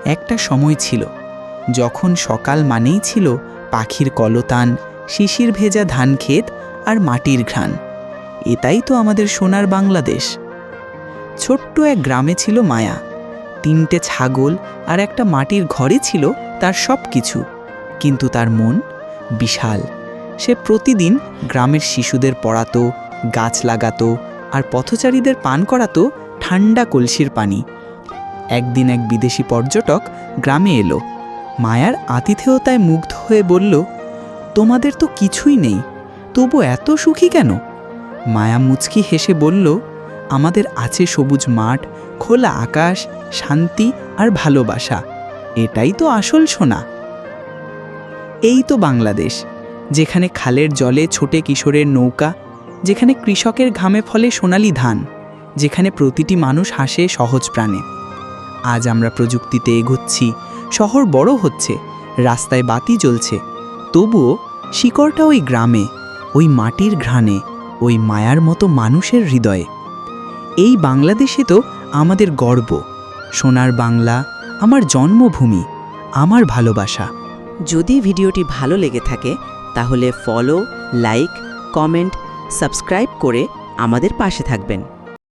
একটা সময় ছিল যখন সকাল মানেই ছিল পাখির কলতান, শিশির ভেজা ধান ক্ষেত আর মাটির ঘ্রাণ। এটাই তো আমাদের সোনার বাংলাদেশ। ছোট্ট এক গ্রামে ছিল মায়া। 3টে ছাগল আর একটা মাটির ঘরে ছিল তার সব কিছু। কিন্তু তার মন বিশাল। সে প্রতিদিন গ্রামের শিশুদের পড়াতো, গাছ লাগাতো আর পথচারীদের পান করাতো ঠান্ডা কলসির পানি। একদিন এক বিদেশি পর্যটক গ্রামে এলো। মায়ার আতিথেয়তায় মুগ্ধ হয়ে বলল, তোমাদের তো কিছুই নেই, তবু এত সুখী কেন? মায়া মুচকি হেসে বলল, আমাদের আছে সবুজ মাঠ, খোলা আকাশ, শান্তি আর ভালোবাসা। এটাই তো আসল সোনা। এই তো বাংলাদেশ, যেখানে খালের জলে ছোটে কিশোরের নৌকা, যেখানে কৃষকের ঘামে ফলে সোনালি ধান, যেখানে প্রতিটি মানুষ হাসে সহজ প্রাণে। আজ আমরা প্রযুক্তিতে এগোচ্ছি, শহর বড় হচ্ছে, রাস্তায় বাতি জ্বলছে, তবুও শিকড়টা ওই গ্রামে, ওই মাটির ঘ্রাণে, ওই মায়ার মতো মানুষের হৃদয়ে। এই বাংলাদেশে তো আমাদের গর্ব। সোনার বাংলা, আমার জন্মভূমি, আমার ভালোবাসা। যদি ভিডিওটি ভালো লেগে থাকে তাহলে ফলো, লাইক, কমেন্ট, সাবস্ক্রাইব করে আমাদের পাশে থাকবেন।